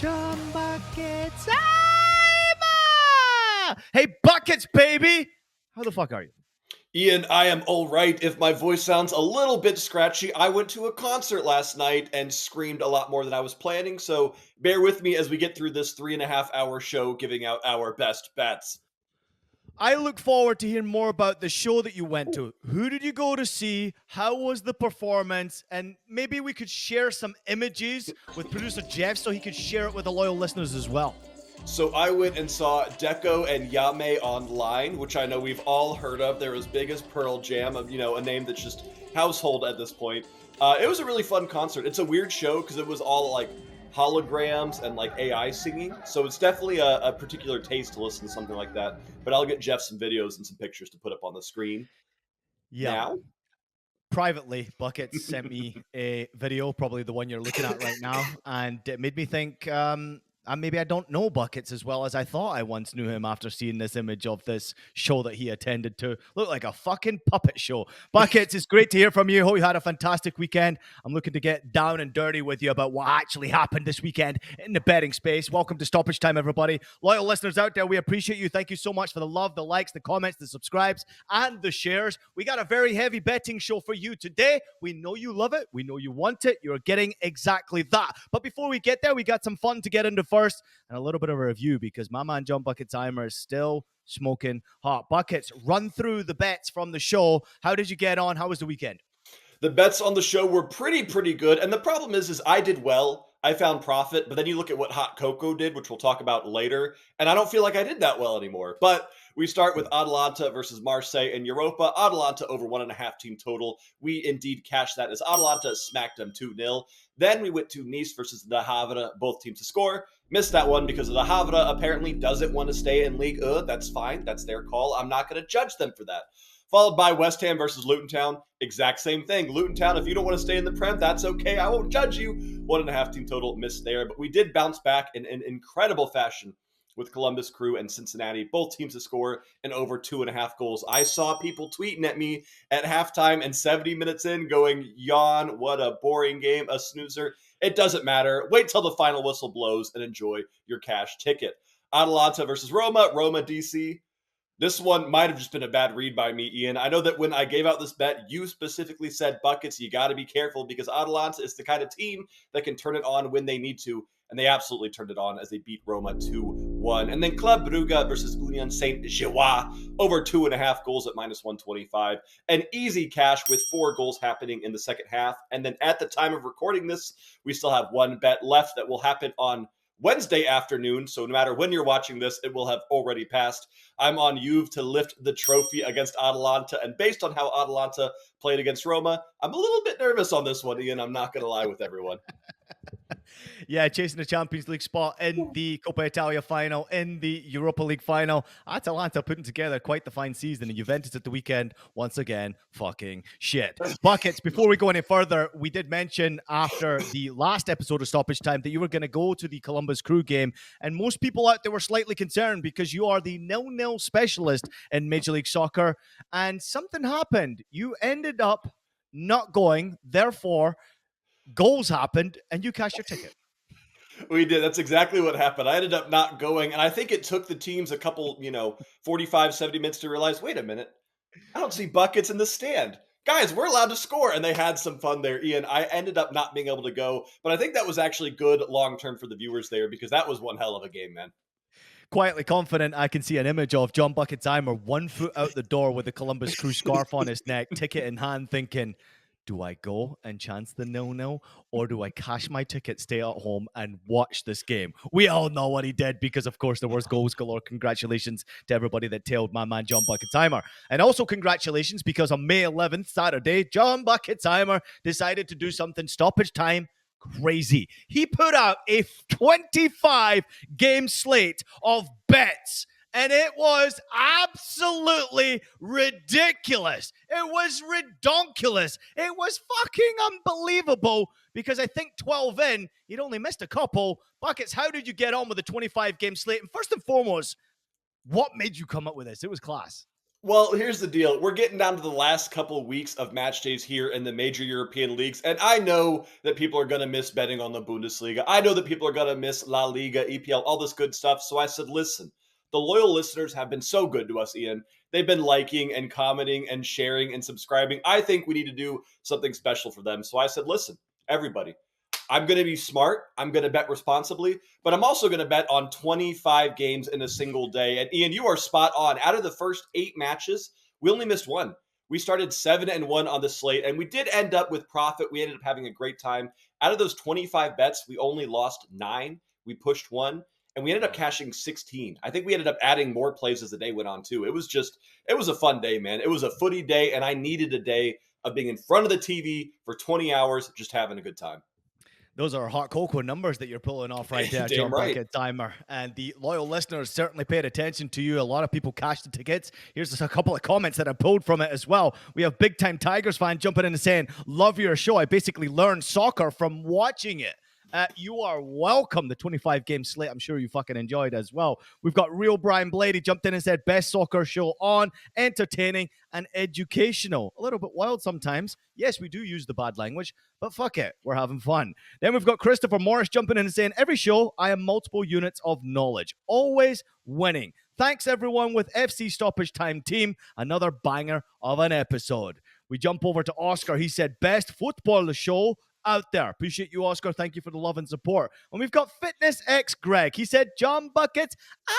John Buckets. Hey, Buckets, baby. How the fuck are you? Ian, I am all right. If my voice sounds a little bit scratchy, I went to a concert last night and screamed a lot more than I was planning, so bear with me as we get through this 3.5 hour show giving out our best bets. I look forward to hearing more about the show that you went to. Who did you go to see? How was the performance? And maybe we could share some images with producer Jeff so he could share it with the loyal listeners as well. So I went and saw Deco and Yame online, which I know we've all heard of. They're as big as Pearl Jam, a name that's just household at this point. It was a really fun concert. It's a weird show because it was all like holograms and like AI singing. So it's definitely a particular taste to listen to something like that. But I'll get Jeff some videos and some pictures to put up on the screen Yeah. now. Privately, Buckets sent me a video, probably the one you're looking at right now, and it made me think maybe I don't know Buckets as well as I thought I once knew him after seeing this image of this show that he attended to. Looked like a fucking puppet show. Buckets, it's great to hear from you. Hope you had a fantastic weekend. I'm looking to get down and dirty with you about what actually happened this weekend in the betting space. Welcome to Stoppage Time, everybody. Loyal listeners out there, we appreciate you. Thank you so much for the love, the likes, the comments, the subscribes, and the shares. We got a very heavy betting show for you today. We know you love it. We know you want it. You're getting exactly that. But before we get there, we got some fun to get into first and a little bit of a review because my man John Bucketsheimer is still smoking hot. Buckets, run through the bets from the show. How did you get on? How was the weekend? The bets on the show were pretty good, and the problem is I did well. I found profit, but then you look at what Hot Cocoa did, which we'll talk about later, and I don't feel like I did that well anymore. But we start with Atalanta versus Marseille in Europa. Atalanta over 1.5 team total. We indeed cashed that as Atalanta smacked them 2-0. Then we went to Nice versus the Havre, both teams to score. Missed that one because of the Havre apparently doesn't want to stay in League 1. That's fine. That's their call. I'm not going to judge them for that. Followed by West Ham versus Luton Town. Exact same thing. Luton Town, if you don't want to stay in the Prem, that's okay. I won't judge you. 1.5 team total missed there. But we did bounce back in incredible fashion with Columbus Crew and Cincinnati. Both teams to score and over 2.5 goals. I saw people tweeting at me at halftime and 70 minutes in going, yawn, what a boring game, a snoozer. It doesn't matter. Wait till the final whistle blows and enjoy your cash ticket. Atalanta versus Roma. Roma, DC. This one might have just been a bad read by me, Ian. I know that when I gave out this bet, you specifically said, Buckets, you got to be careful because Atalanta is the kind of team that can turn it on when they need to. And they absolutely turned it on as they beat Roma 2-1. And then Club Brugge versus Union Saint-Gilloise over 2.5 goals at -125. An easy cash with 4 goals happening in the second half. And then at the time of recording this, we still have one bet left that will happen on Wednesday afternoon, so no matter when you're watching this, it will have already passed. I'm on Juve to lift the trophy against Atalanta, and based on how Atalanta played against Roma, I'm a little bit nervous on this one, Ian. I'm not going to lie with everyone. Yeah, chasing the Champions League spot in the Coppa Italia final, in the Europa League final. Atalanta putting together quite the fine season, and Juventus at the weekend, once again, fucking shit. Buckets, before we go any further, we did mention after the last episode of Stoppage Time that you were going to go to the Columbus Crew game, and most people out there were slightly concerned because you are the 0-0 specialist in Major League Soccer, and something happened. You ended up not going, therefore, goals happened, and you cashed your ticket. We did. That's exactly what happened. I ended up not going, and I think it took the teams a couple, 45, 70 minutes to realize, wait a minute, I don't see Buckets in the stand. Guys, we're allowed to score, and they had some fun there, Ian. I ended up not being able to go, but I think that was actually good long-term for the viewers there because that was one hell of a game, man. Quietly confident, I can see an image of John Bucketsheimer 1 foot out the door with the Columbus Crew scarf on his neck, ticket in hand, thinking, do I go and chance the 0-0 or do I cash my ticket, stay at home and watch this game? We all know what he did because, of course, there was goals galore. Congratulations to everybody that tailed my man, John Bucketsheimer. And also congratulations because on May 11th, Saturday, John Bucketsheimer decided to do something stoppage time crazy. He put out a 25 game slate of bets. And it was absolutely ridiculous. It was redonkulous. It was fucking unbelievable because I think 12 in, he'd only missed a couple. Buckets, how did you get on with the 25 game slate? And first and foremost, what made you come up with this? It was class. Well, here's the deal. We're getting down to the last couple of weeks of match days here in the major European leagues. And I know that people are going to miss betting on the Bundesliga. I know that people are going to miss La Liga, EPL, all this good stuff. So I said, listen, the loyal listeners have been so good to us, Ian. They've been liking and commenting and sharing and subscribing. I think we need to do something special for them. So I said, listen, everybody, I'm going to be smart. I'm going to bet responsibly, but I'm also going to bet on 25 games in a single day. And Ian, you are spot on. Out of the first 8 matches, we only missed one. We started 7-1 on the slate, and we did end up with profit. We ended up having a great time. Out of those 25 bets, we only lost 9. We pushed 1, and we ended up cashing 16. I think we ended up adding more plays as the day went on, too. It was a fun day, man. It was a footy day, and I needed a day of being in front of the TV for 20 hours, just having a good time. Those are hot cocoa numbers that you're pulling off right there, Damn John right. Bucket Timer. And the loyal listeners certainly paid attention to you. A lot of people cashed the tickets. Here's just a couple of comments that I pulled from it as well. We have Big Time Tigers fan jumping in and saying, love your show. I basically learned soccer from watching it. You are welcome. The 25 game slate, I'm sure you fucking enjoyed as well. We've got Real Brian Blady jumped in and said, best soccer show on, entertaining and educational. A little bit wild sometimes. Yes, we do use the bad language, but fuck it. We're having fun. Then we've got Christopher Morris jumping in and saying, every show, I am multiple units of knowledge. Always winning. Thanks, everyone, with FC Stoppage Time Team. Another banger of an episode. We jump over to Oscar. He said, best football show out there. Appreciate you, Oscar. Thank you for the love and support. And we've got Fitness X Greg. He said, John Buckets, I'm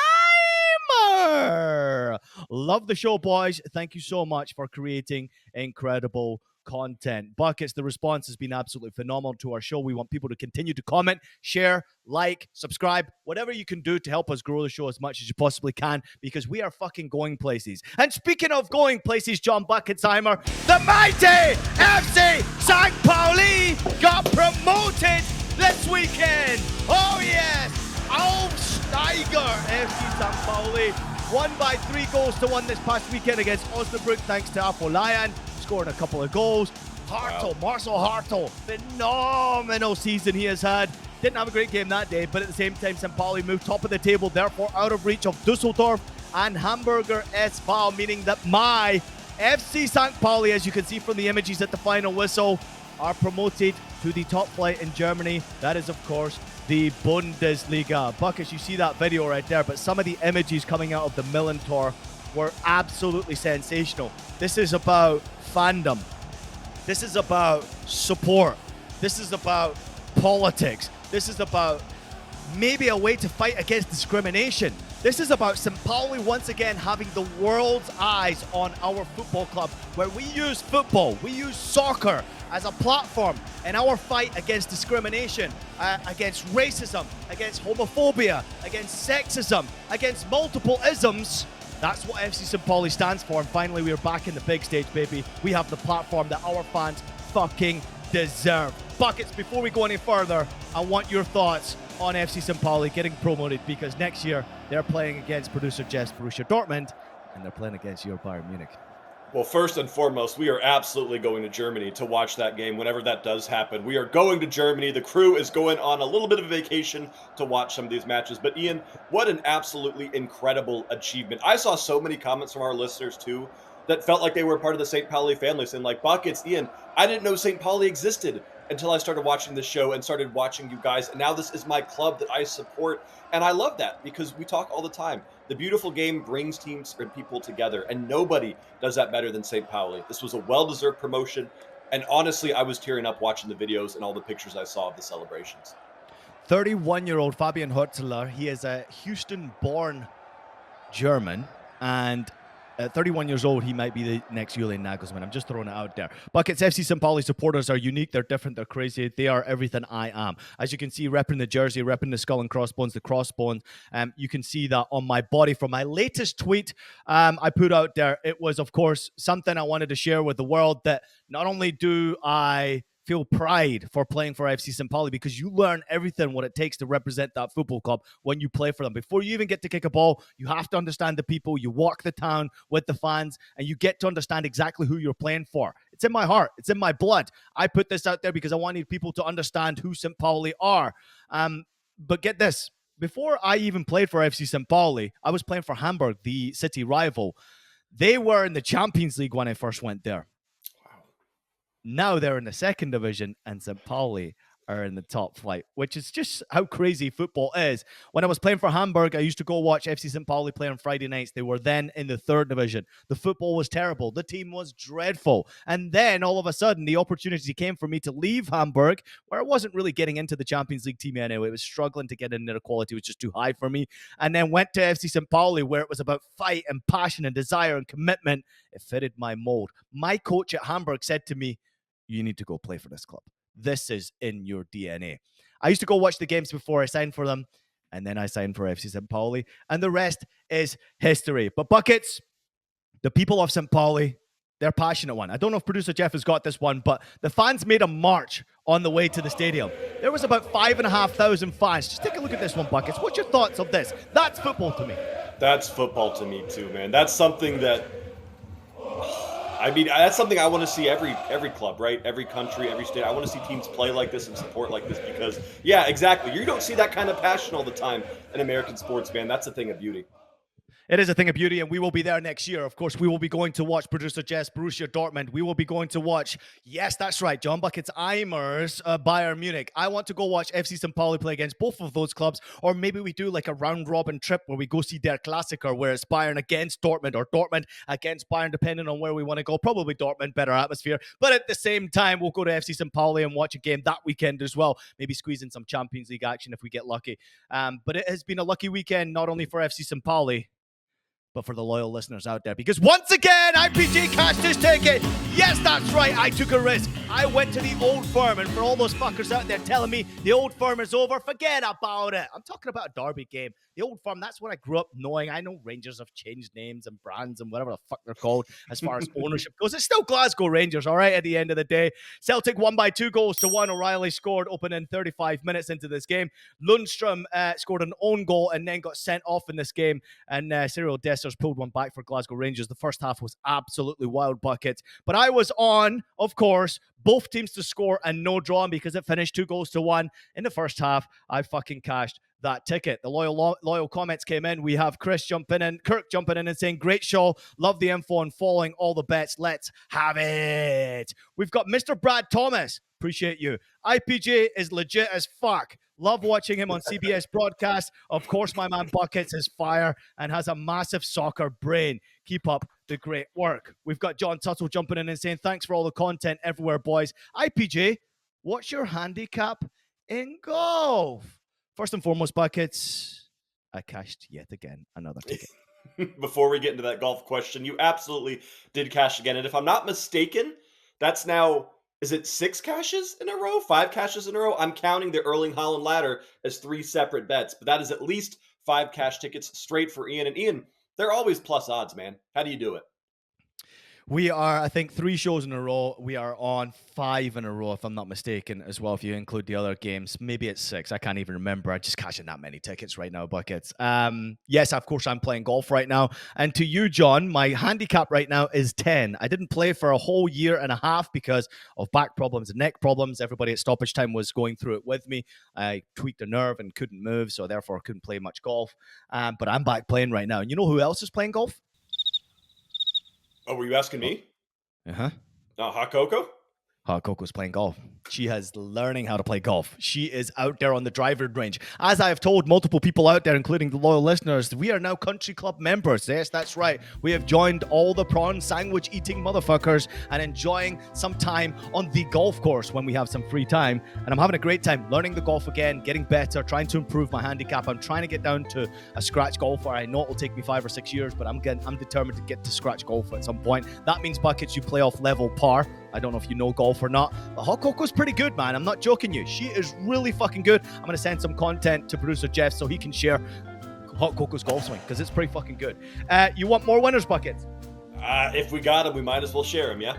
love the show, boys. Thank you so much for creating incredible content. Buckets, the response has been absolutely phenomenal to our show. We want people to continue to comment, share, like, subscribe, whatever you can do to help us grow the show as much as you possibly can, because we are fucking going places. And speaking of going places, John Bucketsheimer, the mighty FC St. Pauli got promoted this weekend. Oh yes, Aufsteiger FC St. Pauli won by 3-1 this past weekend against Osnabrück, thanks to Afolayan scoring a couple of goals. Hartl, wow. Marcel Hartl, phenomenal season he has had. Didn't have a great game that day, but at the same time, St. Pauli moved top of the table, therefore out of reach of Dusseldorf and Hamburger SV, meaning that my FC St. Pauli, as you can see from the images at the final whistle, are promoted to the top flight in Germany. That is, of course, the Bundesliga. Buckets, you see that video right there, but some of the images coming out of the Millantor were absolutely sensational. This is about fandom. This is about support. This is about politics. This is about maybe a way to fight against discrimination. This is about St. Pauli once again having the world's eyes on our football club, where we use football, we use soccer as a platform in our fight against discrimination, against racism, against homophobia, against sexism, against multiple isms. That's what FC St. Pauli stands for. And finally, we are back in the big stage, baby. We have the platform that our fans fucking deserve. Buckets, before we go any further, I want your thoughts on FC St. Pauli getting promoted, because next year they're playing against producer Jeff's Borussia Dortmund and they're playing against your Bayern Munich. Well, first and foremost, we are absolutely going to Germany to watch that game whenever that does happen. We are going to Germany. The crew is going on a little bit of a vacation to watch some of these matches. But Ian, what an absolutely incredible achievement. I saw so many comments from our listeners too that felt like they were part of the St. Pauli family, saying like, Buckets, Ian, I didn't know St. Pauli existed until I started watching this show and started watching you guys. And now this is my club that I support. And I love that, because we talk all the time. The beautiful game brings teams and people together, and nobody does that better than St. Pauli. This was a well-deserved promotion. And honestly, I was tearing up watching the videos and all the pictures I saw of the celebrations. 31-year-old Fabian Hürzeler, he is a Houston-born German, and at 31 years old, he might be the next Julian Nagelsmann. I'm just throwing it out there. Buckets FC St. Pauli supporters are unique. They're different. They're crazy. They are everything I am. As you can see, repping the jersey, repping the skull and crossbones, the crossbones. You can see that on my body from my latest tweet I put out there. It was, of course, something I wanted to share with the world, that not only do I feel pride for playing for FC St. Pauli, because you learn everything what it takes to represent that football club when you play for them. Before you even get to kick a ball, you have to understand the people. You walk the town with the fans, and you get to understand exactly who you're playing for. It's in my heart. It's in my blood. I put this out there because I wanted people to understand who St. Pauli are. But get this. Before I even played for FC St. Pauli, I was playing for Hamburg, the city rival. They were in the Champions League when I first went there. Wow. Now they're in the second division, and St. Pauli are in the top flight, which is just how crazy football is. When I was playing for Hamburg, I used to go watch FC St. Pauli play on Friday nights. They were then in the third division. The football was terrible. The team was dreadful. And then all of a sudden, the opportunity came for me to leave Hamburg, where I wasn't really getting into the Champions League team anyway. It was struggling to get in there. The quality was just too high for me. And then went to FC St. Pauli, where it was about fight and passion and desire and commitment. It fitted my mold. My coach at Hamburg said to me, you need to go play for this club. This is in your DNA. I used to go watch the games before I signed for them, and then I signed for FC St. Pauli, and the rest is history. But Buckets, the people of St. Pauli, they're passionate one. I don't know if producer Jeff has got this one, but the fans made a march on the way to the stadium. There was about 5,500 fans. Just take a look at this one, Buckets. What's your thoughts of this? That's football to me. That's football to me too, man. That's something that that's something I want to see every club, right? Every country, every state. I want to see teams play like this and support like this because, yeah, exactly. You don't see that kind of passion all the time in American sports, man. That's a thing of beauty. It is a thing of beauty, and we will be there next year. Of course, we will be going to watch producer Jess, Borussia Dortmund. We will be going to watch, yes, that's right, John Buckets, Eimers, Bayern Munich. I want to go watch FC St. Pauli play against both of those clubs, or maybe we do like a round-robin trip where we go see Der Klassiker, where it's Bayern against Dortmund, or Dortmund against Bayern, depending on where we want to go. Probably Dortmund, better atmosphere. But at the same time, we'll go to FC St. Pauli and watch a game that weekend as well. Maybe squeeze in some Champions League action if we get lucky. But it has been a lucky weekend, not only for FC St. Pauli, but for the loyal listeners out there, because once again, IPG cashed his ticket. Yes, that's right. I took a risk. I went to the Old Firm, and for all those fuckers out there telling me the Old Firm is over, forget about it. I'm talking about a derby game. The Old Firm, that's what I grew up knowing. I know Rangers have changed names and brands and whatever the fuck they're called as far as ownership goes. It's still Glasgow Rangers, all right, at the end of the day. Celtic won by 2-1. O'Reilly scored opening 35 minutes into this game. Lundstrom scored an own goal and then got sent off in this game, and Cyril Dessers pulled one back for Glasgow Rangers. The first half was absolutely wild, Buckets. But I was on, of course, both teams to score and no draw, because it finished 2-1 in the first half. I fucking cashed that ticket. The loyal comments came in. We have Kirk jumping in and saying, great show, love the info and following all the bets. Let's have it. We've got Mr. Brad Thomas. Appreciate you. IPJ is legit as fuck. Love watching him on CBS broadcast. Of course, my man Buckets is fire and has a massive soccer brain. Keep up the great work. We've got John Tuttle jumping in and saying, thanks for all the content everywhere, boys. IPJ, what's your handicap in golf? First and foremost, Buckets, I cashed yet again another ticket. Before we get into that golf question, you absolutely did cash again. And if I'm not mistaken, that's now... is it 6 cashes in a row? 5 cashes in a row? I'm counting the Erling Haaland ladder as 3 separate bets, but that is at least 5 cash tickets straight for Ian. And Ian, they're always plus odds, man. How do you do it? We are, I think, 3 shows in a row. We are on 5 in a row, if I'm not mistaken, as well, if you include the other games. Maybe it's 6. I can't even remember. I'm just cashing that many tickets right now, Buckets. Yes, of course, I'm playing golf right now. And to you, John, my handicap right now is 10. I didn't play for a whole year and a half because of back problems and neck problems. Everybody at Stoppage time was going through it with me. I tweaked a nerve and couldn't move, so therefore I couldn't play much golf. But I'm back playing right now. And you know who else is playing golf? Oh, were you asking me? Uh-huh. Hot Coco? Hot Coco's playing golf. She is learning how to play golf. She is out there on the driving range. As I have told multiple people out there, including the loyal listeners, we are now country club members. Yes, that's right. We have joined all the prawn sandwich eating motherfuckers and enjoying some time on the golf course when we have some free time. And I'm having a great time learning the golf again, getting better, trying to improve my handicap. I'm trying to get down to a scratch golfer. I know it will take me 5 or 6 years, but I'm determined to get to scratch golf at some point. That means, Buckets, you play off level par. I don't know if you know golf or not, but Hot Coco's pretty good, man. I'm not joking you. She is really fucking good. I'm going to send some content to producer Jeff so he can share Hot Coco's golf swing, because it's pretty fucking good. You want more winners, Buckets? If we got them, we might as well share them, yeah?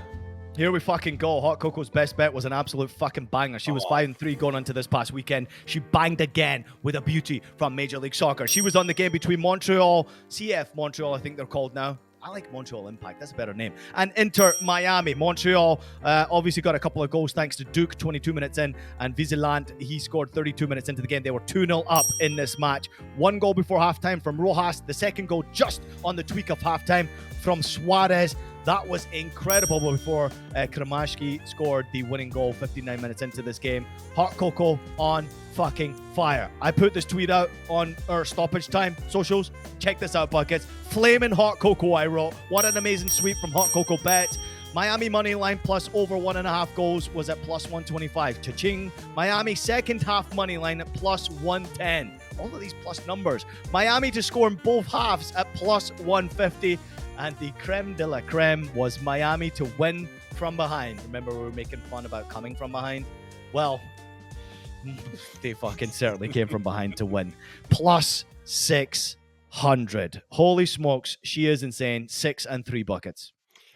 Here we fucking go. Hot Coco's best bet was an absolute fucking banger. She was 5-3 going into this past weekend. She banged again with a beauty from Major League Soccer. She was on the game between Montreal, CF Montreal, I think they're called now, I like Montreal Impact. That's a better name. And Inter Miami. Montreal obviously got a couple of goals thanks to Duke 22 minutes in, and Vigilant, he scored 32 minutes into the game. They were 2-0 up in this match. One goal before halftime from Rojas. The second goal just on the tweak of halftime from Suarez. That was incredible before Kremashki scored the winning goal 59 minutes into this game. Hot Cocoa on fucking fire. I put this tweet out on our Stoppage Time socials. Check this out, buckets. Flaming Hot Cocoa, I wrote. What an amazing sweep from Hot Cocoa Bets. Miami money line plus over 1.5 goals was at plus 125. Cha-ching. Miami second half money line at plus 110. All of these plus numbers. Miami to score in both halves at plus 150. And the creme de la creme was Miami to win from behind. Remember, we were making fun about coming from behind? Well, they fucking certainly came from behind to win. Plus 600. Holy smokes, she is insane. 6 and 3 buckets.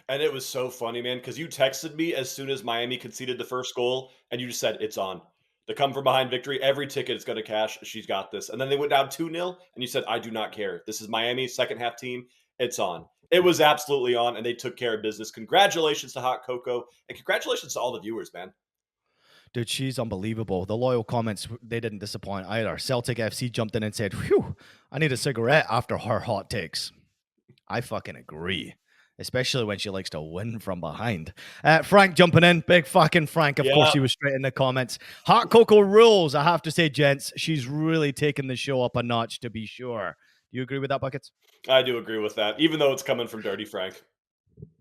And it was so funny, man, because you texted me as soon as Miami conceded the first goal, and you just said, it's on. The come from behind victory, every ticket is going to cash. She's got this. And then they went down 2-0, and you said, I do not care. This is Miami's second half team. It's on. It was absolutely on, and they took care of business. Congratulations to Hot Cocoa, and congratulations to all the viewers, man. Dude, she's unbelievable. The loyal comments, they didn't disappoint either. Celtic FC jumped in and said, whew, I need a cigarette after her hot takes. I fucking agree. Especially when she likes to win from behind. Frank jumping in. Big fucking Frank. Of course, he was straight in the comments. Hot Cocoa rules. I have to say, gents, she's really taken the show up a notch, to be sure. Do you agree with that, Buckets? I do agree with that, even though it's coming from Dirty Frank.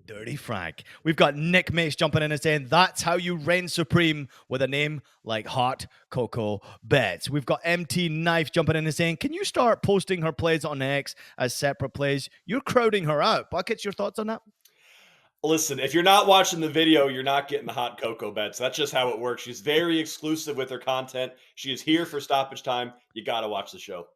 Dirty Frank. We've got Nick Mace jumping in and saying, that's how you reign supreme with a name like Hot Cocoa Bets. We've got MT Knife jumping in and saying, can you start posting her plays on X as separate plays? You're crowding her out. Buckets, your thoughts on that? Listen, if you're not watching the video, you're not getting the Hot Cocoa Bets. That's just how it works. She's very exclusive with her content. She is here for Stoppage Time. You got to watch the show.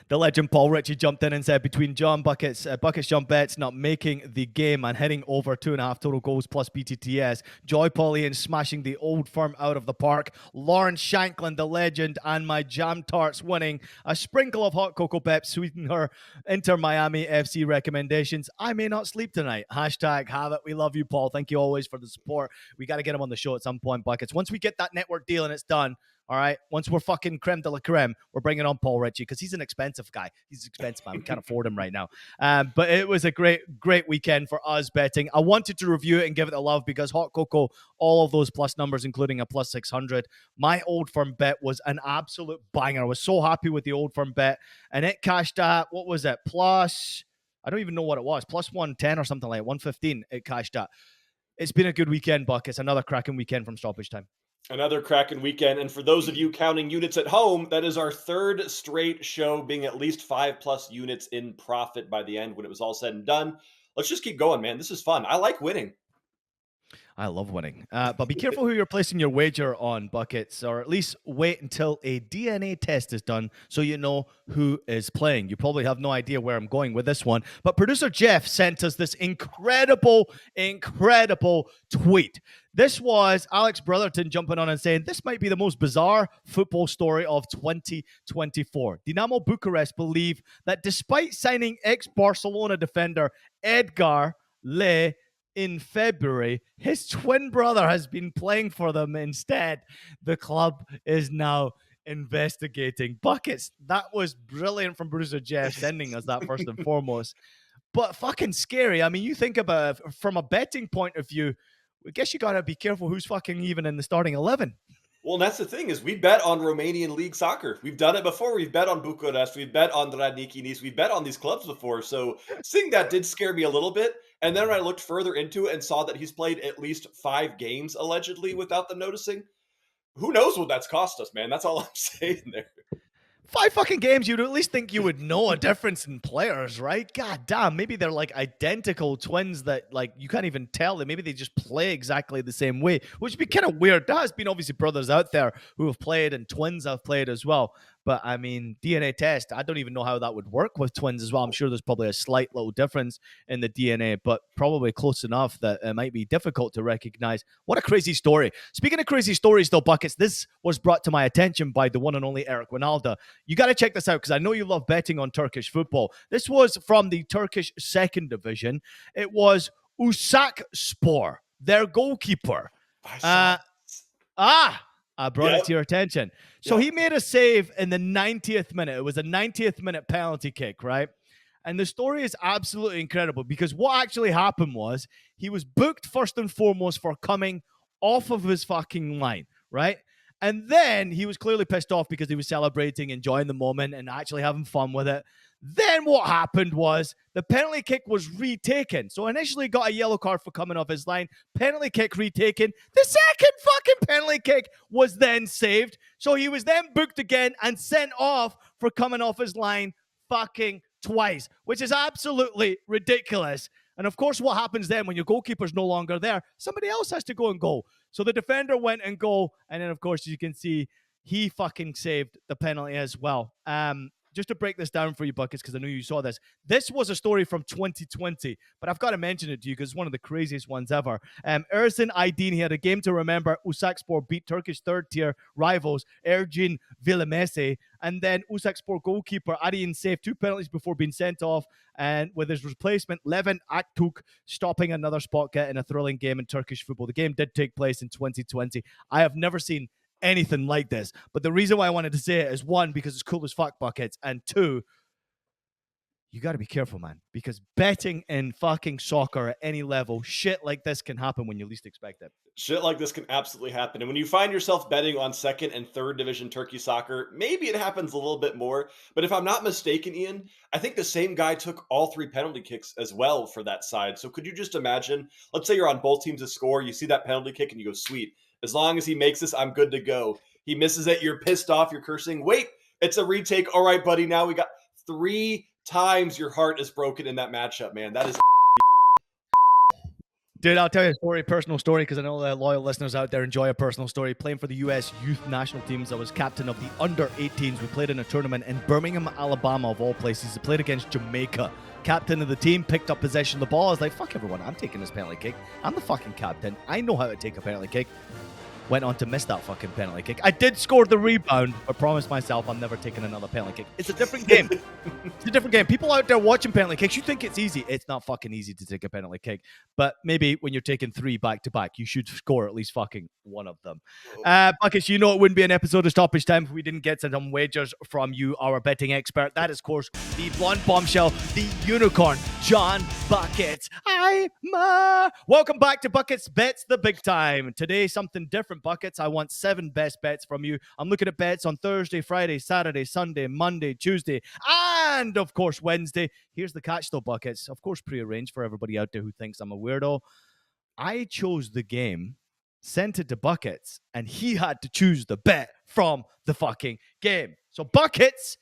The legend Paul Ritchie jumped in and said, between John Buckets, John Betts not making the game and hitting over 2.5 total goals plus BTTS, Joy Paulian smashing the Old Firm out of the park, Lawrence Shanklin, the legend, and my Jam Tarts winning, a sprinkle of Hot Cocoa Pep sweeten her Inter Miami FC recommendations. I may not sleep tonight. Hashtag have it. We love you, Paul. Thank you always for the support. We got to get him on the show at some point, Buckets. Once we get that network deal and it's done, all right, once we're fucking creme de la creme, we're bringing on Paul Ritchie because he's an expensive guy. He's expensive, man. We can't afford him right now. But it was a great weekend for us betting. I wanted to review it and give it a love because Hot Cocoa, all of those plus numbers, including a plus 600. My Old Firm bet was an absolute banger. I was so happy with the Old Firm bet. And it cashed at, what was it? Plus, I don't even know what it was. Plus 110 or something like 115 it cashed at. It's been a good weekend, Buck. It's another cracking weekend from Stoppage Time. Another cracking weekend. And for those of you counting units at home, that is our third straight show being at least 5+ units in profit by the end when it was all said and done. Let's just keep going, man. This is fun. I like winning. I love winning. But be careful who you're placing your wager on, Buckets, or at least wait until a DNA test is done so you know who is playing. You probably have no idea where I'm going with this one. But producer Jeff sent us this incredible tweet. This was Alex Brotherton jumping on and saying, this might be the most bizarre football story of 2024. Dinamo Bucharest believe that despite signing ex-Barcelona defender Edgar Le in February, his twin brother has been playing for them instead. The club is now investigating. Buckets, that was brilliant from Bruiser Jeff sending us that first and foremost. But fucking scary. I mean, you think about it from a betting point of view, I guess you got to be careful who's fucking even in the starting 11. Well, and that's the thing is we bet on Romanian League soccer. We've done it before. We've bet on Bucharest. We've bet on Radniki Nice. We've bet on these clubs before. So seeing that did scare me a little bit. And then when I looked further into it and saw that he's played at least 5 games allegedly without them noticing, who knows what that's cost us, man. That's all I'm saying there. 5 fucking games, you'd at least think you would know a difference in players, right? God damn, maybe they're like identical twins that like you can't even tell that maybe they just play exactly the same way, which would be kind of weird. There has been obviously brothers out there who have played and twins have played as well. But I mean, DNA test, I don't even know how that would work with twins as well. I'm sure there's probably a slight little difference in the DNA, but probably close enough that it might be difficult to recognize. What a crazy story. Speaking of crazy stories, though, Buckets, this was brought to my attention by the one and only Eric Ronaldo. You got to check this out because I know you love betting on Turkish football. This was from the Turkish second division. It was Usakspor, their goalkeeper. I saw. I brought it Yep. to your attention. So Yep. he made a save in the 90th minute. It was a 90th minute penalty kick, right? And the story is absolutely incredible because what actually happened was he was booked first and foremost for coming off of his fucking line, right? And then he was clearly pissed off because he was celebrating, enjoying the moment, and actually having fun with it. Then what happened was the penalty kick was retaken. So initially got a yellow card for coming off his line. Penalty kick retaken. The second fucking penalty kick was then saved. So he was then booked again and sent off for coming off his line fucking twice, which is absolutely ridiculous. And of course, what happens then when your goalkeeper's no longer there? Somebody else has to go and goal. So the defender went and goal. And then, of course, you can see he fucking saved the penalty as well. Just to break this down for you, Buckets, because I know you saw this. This was a story from 2020, but I've got to mention it to you because it's one of the craziest ones ever. Ersin Aydin, he had a game to remember. Usakspor beat Turkish third-tier rivals Ergin Vilemese, and then Usakspor goalkeeper Aryan saved 2 penalties before being sent off, and with his replacement, Levent Aktuk, stopping another spot get in a thrilling game in Turkish football. The game did take place in 2020. I have never seen anything like this. But the reason why I wanted to say it is, one, because it's cool as fuck, Buckets, and two, you got to be careful, man, because betting in fucking soccer at any level, shit like this can happen when you least expect it. Shit like this can absolutely happen. And when you find yourself betting on second and third division Turkey soccer, maybe it happens a little bit more. But if I'm not mistaken, Ian, I think the same guy took all 3 penalty kicks as well for that side. So could you just imagine, let's say you're on both teams to score, you see that penalty kick and you go, sweet, as long as he makes this, I'm good to go. He misses it, you're pissed off, you're cursing. Wait, it's a retake. All right, buddy, now we got 3 times your heart is broken in that matchup, man. That is. Dude, I'll tell you a story, personal story, because I know that loyal listeners out there enjoy a personal story. Playing for the U.S. youth national teams, I was captain of the under-18s. We played in a tournament in Birmingham, Alabama, of all places. I played against Jamaica. Captain of the team picked up possession of the ball. I was like, fuck everyone, I'm taking this penalty kick. I'm the fucking captain. I know how to take a penalty kick. Went on to miss that fucking penalty kick. I did score the rebound, but promised myself I'm never taking another penalty kick. It's a different game. It's a different game. People out there watching penalty kicks, you think it's easy. It's not fucking easy to take a penalty kick. But maybe when you're taking 3 back-to-back, you should score at least fucking one of them. Buckets, you know it wouldn't be an episode of Stoppage Time if we didn't get some wagers from you, our betting expert. That is, of course, the blonde bombshell, the unicorn, John Buckets. Hi, ma. Welcome back to Buckets Bets the Big Time. Today, something different, Buckets. I want 7 best bets from you. I'm looking at bets on Thursday, Friday, Saturday, Sunday, Monday, Tuesday, and of course Wednesday. Here's the catch though, Buckets. Of course, prearranged for everybody out there who thinks I'm a weirdo. I chose the game, sent it to Buckets, and he had to choose the bet from the fucking game. So Buckets,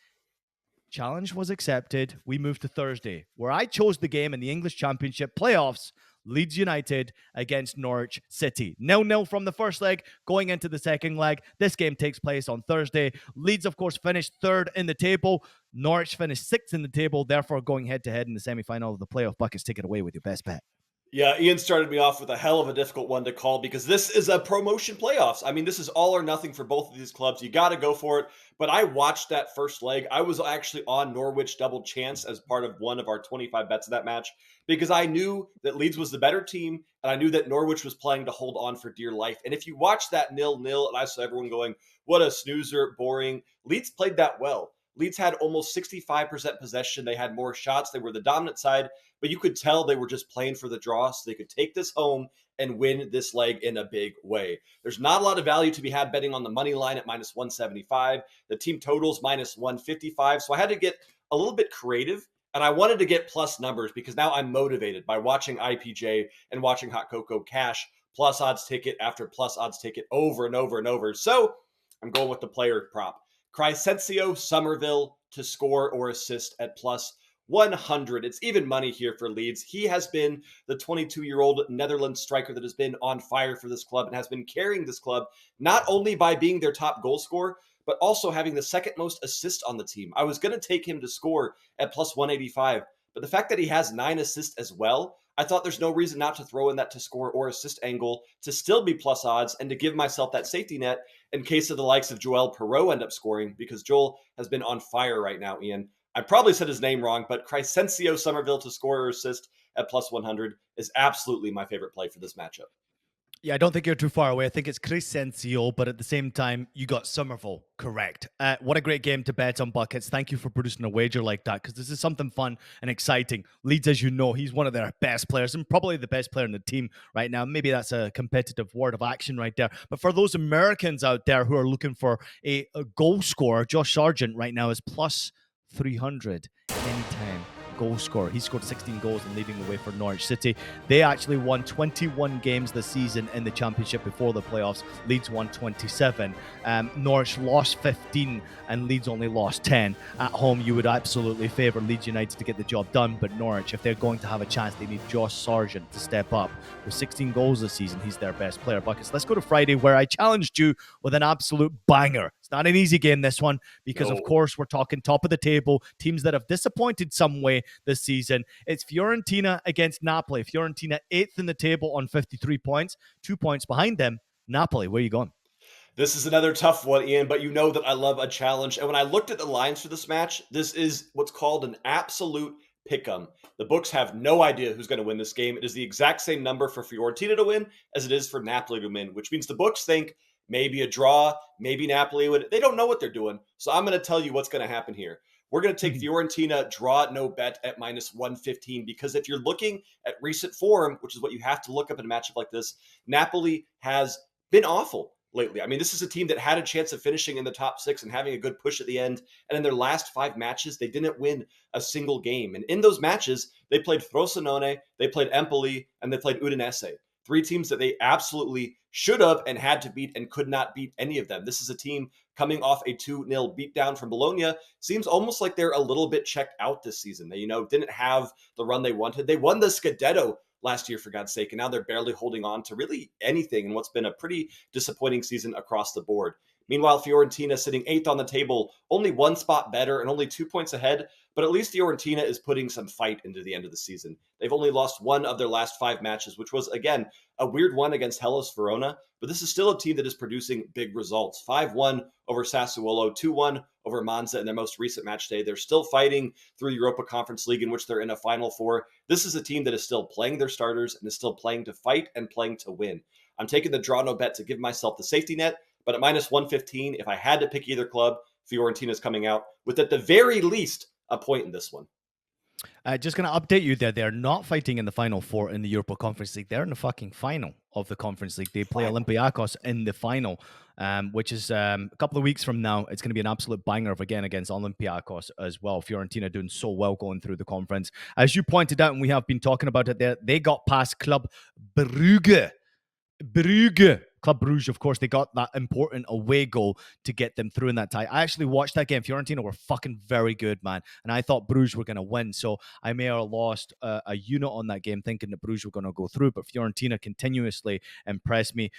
challenge was accepted. We moved to Thursday, where I chose the game in the English Championship playoffs. Leeds United against Norwich City. 0-0 from the first leg, going into the second leg. This game takes place on Thursday. Leeds, of course, finished 3rd in the table. Norwich finished 6th in the table, therefore going head-to-head in the semi-final of the playoff. Buckets, take it away with your best bet. Yeah, Ian started me off with a hell of a difficult one to call because this is a promotion playoffs. I mean, this is all or nothing for both of these clubs. You got to go for it. But I watched that first leg. I was actually on Norwich double chance as part of one of our 25 bets of that match because I knew that Leeds was the better team and I knew that Norwich was playing to hold on for dear life. And if you watch that 0-0, and I saw everyone going, what a snoozer, boring. Leeds played that well. Leeds had almost 65% possession. They had more shots. They were the dominant side, but you could tell they were just playing for the draw so they could take this home and win this leg in a big way. There's not a lot of value to be had betting on the money line at minus 175. The team totals minus 155. So I had to get a little bit creative and I wanted to get plus numbers because now I'm motivated by watching IPJ and watching Hot Cocoa cash plus odds ticket after plus odds ticket over and over and over. So I'm going with the player prop. Crescencio Somerville to score or assist at plus 100. It's even money here for Leeds. He has been the 22-year-old Netherlands striker that has been on fire for this club and has been carrying this club not only by being their top goal scorer, but also having the second most assists on the team. I was going to take him to score at plus 185, but the fact that he has 9 assists as well, I thought there's no reason not to throw in that to score or assist angle to still be plus odds and to give myself that safety net in case of the likes of Joel Perreault end up scoring, because Joel has been on fire right now, Ian. I probably said his name wrong, but Crescencio Somerville to score or assist at plus 100 is absolutely my favorite play for this matchup. Yeah, I don't think you're too far away. I think it's Crescencio, but at the same time, you got Somerville correct. What a great game to bet on buckets. Thank you for producing a wager like that, because this is something fun and exciting. Leeds, as you know, he's one of their best players and probably the best player in the team right now. Maybe that's a competitive word of action right there. But for those Americans out there who are looking for a goal scorer, Josh Sargent right now is plus 300 anytime goal scorer. He scored 16 goals and leading the way for Norwich City. They actually won 21 games this season in the championship before the playoffs. Leeds won 27. Norwich lost 15 and Leeds only lost 10. At home, you would absolutely favour Leeds United to get the job done, but Norwich, if they're going to have a chance, they need Josh Sargent to step up. With 16 goals this season, he's their best player. Buckets, let's go to Friday, where I challenged you with an absolute banger. It's not an easy game, this one, because of course we're talking top of the table, teams that have disappointed some way this season. It's Fiorentina against Napoli. Fiorentina 8th in the table on 53 points, 2 points behind them. Napoli, where are you going? This is another tough one, Ian, but you know that I love a challenge. And when I looked at the lines for this match, this is what's called an absolute pick'em. The books have no idea who's going to win this game. It is the exact same number for Fiorentina to win as it is for Napoli to win, which means the books think maybe a draw, maybe Napoli would. They don't know what they're doing. So I'm going to tell you what's going to happen here. We're going to take Fiorentina draw no bet at minus 115, because if you're looking at recent form, which is what you have to look up in a matchup like this, Napoli has been awful lately. I mean, this is a team that had a chance of finishing in the top 6 and having a good push at the end. And in their last 5 matches, they didn't win a single game. And in those matches, they played Frosinone, they played Empoli, and they played Udinese. 3 teams that they absolutely should have and had to beat and could not beat any of them. This is a team coming off a 2-0 beatdown from Bologna. Seems almost like they're a little bit checked out this season. They, didn't have the run they wanted. They won the Scudetto last year, for God's sake, and now they're barely holding on to really anything in what's been a pretty disappointing season across the board. Meanwhile, Fiorentina sitting 8th on the table, only 1 spot better and only 2 points ahead, but at least Fiorentina is putting some fight into the end of the season. They've only lost 1 of their last 5 matches, which was, again, a weird one against Hellas Verona, but this is still a team that is producing big results. 5-1 over Sassuolo, 2-1 over Monza in their most recent match day. They're still fighting through the Europa Conference League, in which they're in a Final Four. This is a team that is still playing their starters and is still playing to fight and playing to win. I'm taking the draw no bet to give myself the safety net, but at minus 115, if I had to pick either club, Fiorentina's coming out with, at the very least, a point in this one. Just going to update you there. They're not fighting in the Final Four in the Europa Conference League. They're in the fucking final of the Conference League. They play Olympiacos in the final, which is a couple of weeks from now. It's going to be an absolute banger of again against Olympiacos as well. Fiorentina doing so well going through the conference. As you pointed out, and we have been talking about it there, they got past Club Brugge. Club Brugge, of course, they got that important away goal to get them through in that tie. I actually watched that game. Fiorentina were fucking very good, man. And I thought Bruges were going to win. So I may have lost a unit on that game thinking that Bruges were going to go through. But Fiorentina continuously impressed me.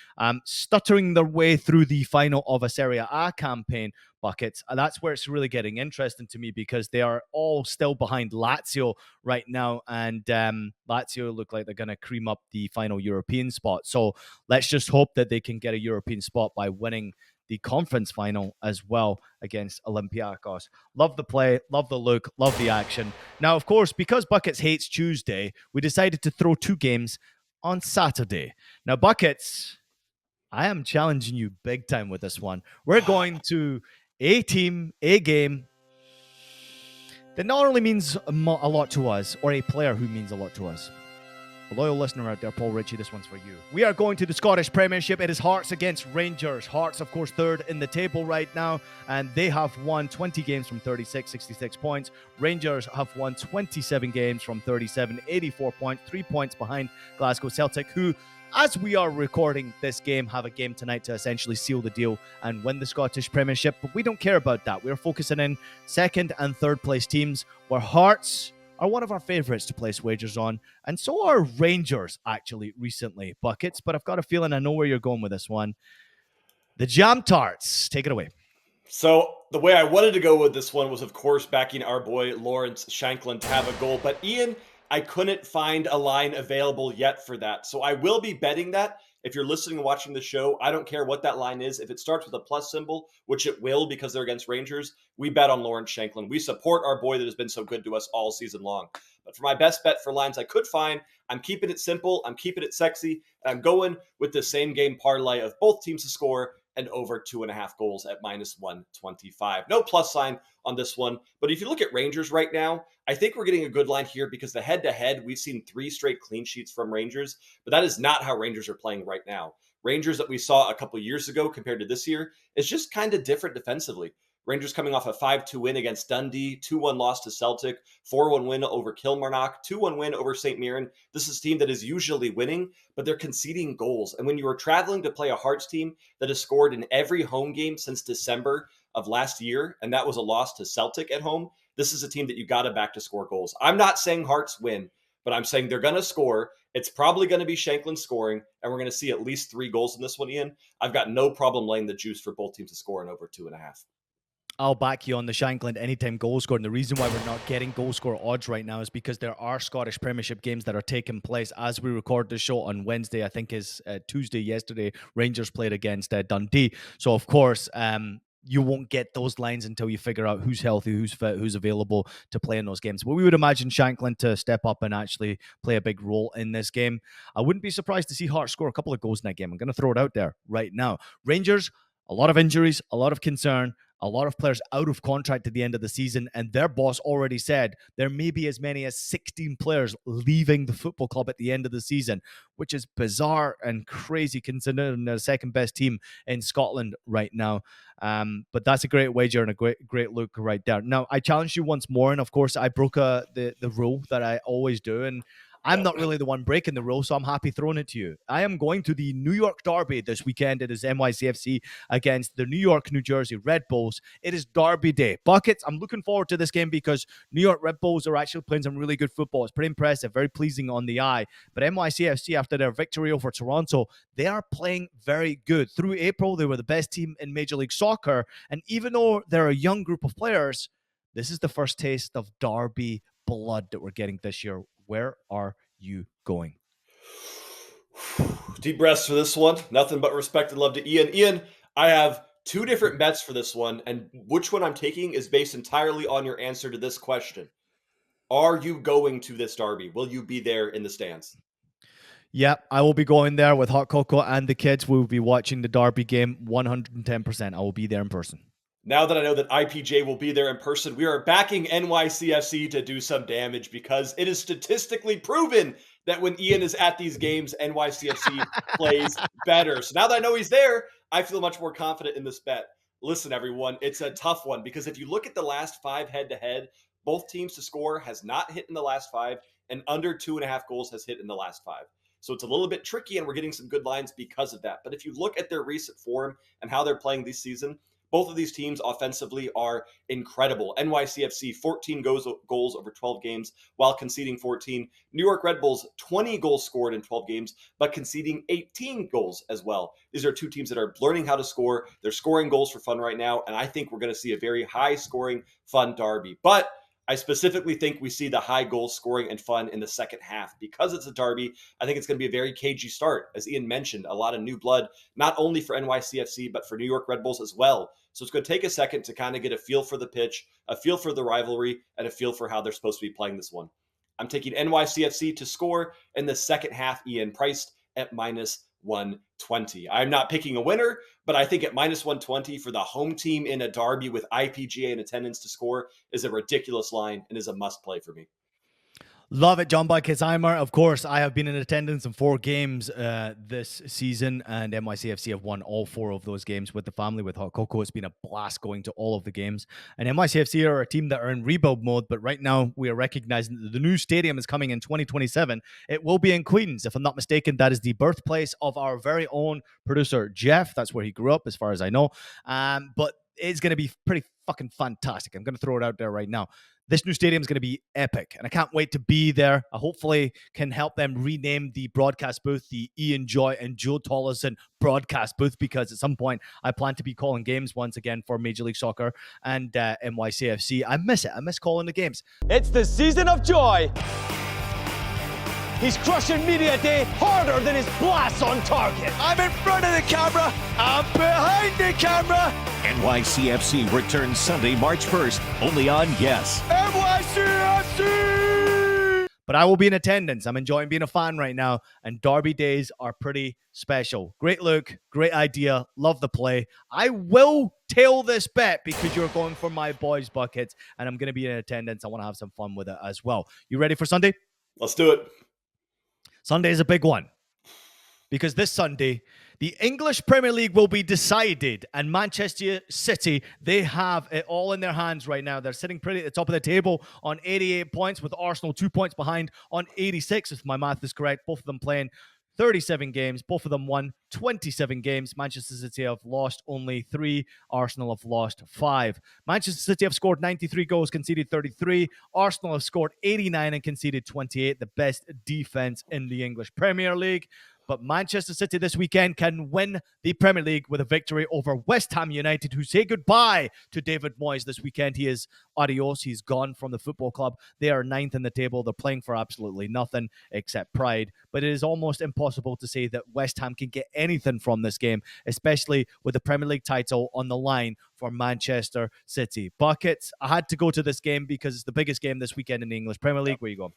Stuttering their way through the final of a Serie A campaign, Buckets. That's where it's really getting interesting to me, because they are all still behind Lazio right now. And Lazio look like they're going to cream up the final European spot. So let's just hope that they can get a European spot by winning the conference final as well against Olympiacos. Love the play, love the look, love the action. Now, of course, because Buckets hates Tuesday, we decided to throw 2 games on Saturday. Now, Buckets, I am challenging you big time with this one. We're going to a team, a game that not only means a lot to us, or a player who means a lot to us. A loyal listener out there, Paul Ritchie, this one's for you. We are going to the Scottish Premiership. It is Hearts against Rangers. Hearts, of course, 3rd in the table right now, and they have won 20 games from 36, 66 points. Rangers have won 27 games from 37, 84 points, 3 points behind Glasgow Celtic, who, as we are recording this game, have a game tonight to essentially seal the deal and win the Scottish Premiership. But we don't care about that. We're focusing in 2nd and 3rd place teams, where Hearts are one of our favourites to place wagers on, and so are Rangers, actually, recently, Buckets. But I've got a feeling I know where you're going with this one. The Jam Tarts, take it away. So the way I wanted to go with this one was, of course, backing our boy Lawrence Shanklin to have a goal. But Ian, I couldn't find a line available yet for that. So I will be betting that. If you're listening and watching the show, I don't care what that line is. If it starts with a plus symbol, which it will because they're against Rangers, we bet on Lawrence Shanklin. We support our boy that has been so good to us all season long. But for my best bet for lines I could find, I'm keeping it simple, I'm keeping it sexy, and I'm going with the same game parlay of both teams to score and over 2.5 goals at minus 125. No plus sign on this one. But if you look at Rangers right now, I think we're getting a good line here because the head to head, we've seen 3 straight clean sheets from Rangers, but that is not how Rangers are playing right now. Rangers that we saw a couple years ago compared to this year is just kind of different defensively. Rangers coming off a 5-2 win against Dundee, 2-1 loss to Celtic, 4-1 win over Kilmarnock, 2-1 win over St. Mirren. This is a team that is usually winning, but they're conceding goals. And when you are traveling to play a Hearts team that has scored in every home game since December of last year, and that was a loss to Celtic at home, this is a team that you got to back to score goals. I'm not saying Hearts win, but I'm saying they're going to score. It's probably going to be Shanklin scoring, and we're going to see at least 3 goals in this one, Ian. I've got no problem laying the juice for both teams to score in over 2.5. I'll back you on the Shankland anytime goal scorer. And the reason why we're not getting goal score odds right now is because there are Scottish Premiership games that are taking place as we record this show on Wednesday. I think is Tuesday. Yesterday, Rangers played against Dundee. So of course, you won't get those lines until you figure out who's healthy, who's fit, who's available to play in those games. But we would imagine Shanklin to step up and actually play a big role in this game. I wouldn't be surprised to see Hart score a couple of goals in that game. I'm going to throw it out there right now. Rangers, a lot of injuries, a lot of concern. A lot of players out of contract at the end of the season, and their boss already said there may be as many as 16 players leaving the football club at the end of the season, which is bizarre and crazy considering they're the second best team in Scotland right now. But that's a great wager and a great look right there. Now, I challenged you once more, and of course, I broke the rule that I always do, and I'm Yep. not really the one breaking the rule, so I'm happy throwing it to you. I am going to the New York Derby this weekend. It is NYCFC against the New York, New Jersey Red Bulls. It is Derby Day. Buckets, I'm looking forward to this game because New York Red Bulls are actually playing some really good football. It's pretty impressive, very pleasing on the eye. But NYCFC, after their victory over Toronto, they are playing very good. Through April, they were the best team in Major League Soccer. And even though they're a young group of players, this is the first taste of Derby blood that we're getting this year. Where are you going? Deep breaths for this one. Nothing but respect and love to Ian. Ian, I have 2 different bets for this one, and which one I'm taking is based entirely on your answer to this question. Are you going to this derby? Will you be there in the stands? Yep, I will be going there with Hot Cocoa and the kids. We will be watching the Derby game 110%. I will be there in person. Now that I know that IPJ will be there in person, we are backing NYCFC to do some damage because it is statistically proven that when Ian is at these games, NYCFC plays better. So now that I know he's there, I feel much more confident in this bet. Listen, everyone, it's a tough one because if you look at the last 5 head to head, both teams to score has not hit in the last 5, and under 2.5 goals has hit in the last 5. So it's a little bit tricky, and we're getting some good lines because of that. But if you look at their recent form and how they're playing this season, both of these teams offensively are incredible. NYCFC, 14 goals over 12 games while conceding 14. New York Red Bulls, 20 goals scored in 12 games, but conceding 18 goals as well. These are 2 teams that are learning how to score. They're scoring goals for fun right now, and I think we're going to see a very high-scoring, fun derby. But I specifically think we see the high goal scoring and fun in the second half. Because it's a derby, I think it's going to be a very cagey start. As Ian mentioned, a lot of new blood, not only for NYCFC, but for New York Red Bulls as well. So it's going to take a second to kind of get a feel for the pitch, a feel for the rivalry, and a feel for how they're supposed to be playing this one. I'm taking NYCFC to score in the second half, Ian, priced at minus 120. I'm not picking a winner, but I think at minus 120 for the home team in a derby with IPGA in attendance to score is a ridiculous line and is a must play for me. Love it, John Bucketsheimer. Of course, I have been in attendance in 4 games this season, and NYCFC have won all 4 of those games with the family, with Hot Cocoa. It's been a blast going to all of the games. And NYCFC are a team that are in rebuild mode, but right now we are recognizing that the new stadium is coming in 2027. It will be in Queens. If I'm not mistaken, that is the birthplace of our very own producer, Jeff. That's where he grew up, as far as I know. But it's going to be pretty fucking fantastic. I'm going to throw it out there right now. This new stadium is going to be epic, and I can't wait to be there. I hopefully can help them rename the broadcast booth the Ian Joy and Joe Tollison broadcast booth, because at some point I plan to be calling games once again for Major League Soccer and NYCFC. I miss it. I miss calling the games. It's the season of joy. He's crushing media day harder than his blasts on target. I'm in front of the camera. I'm behind the camera. NYCFC returns Sunday, March 1st, only on Yes. NYCFC! But I will be in attendance. I'm enjoying being a fan right now, and derby days are pretty special. Great look, great idea, love the play. I will tail this bet because you're going for my boys' buckets, and I'm going to be in attendance. I want to have some fun with it as well. You ready for Sunday? Let's do it. Sunday is a big one, because this Sunday, the English Premier League will be decided, and Manchester City, they have it all in their hands right now. They're sitting pretty at the top of the table on 88 points, with Arsenal 2 points behind on 86, if my math is correct. Both of them playing 37 games. Both of them won 27 games. Manchester City have lost only 3. Arsenal have lost 5. Manchester City have scored 93 goals, conceded 33. Arsenal have scored 89 and conceded 28. The best defense in the English Premier League. But Manchester City this weekend can win the Premier League with a victory over West Ham United, who say goodbye to David Moyes this weekend. He is adios. He's gone from the football club. They are 9th in the table. They're playing for absolutely nothing except pride. But it is almost impossible to say that West Ham can get anything from this game, especially with the Premier League title on the line for Manchester City. Buckets, I had to go to this game because it's the biggest game this weekend in the English Premier League. Where you go?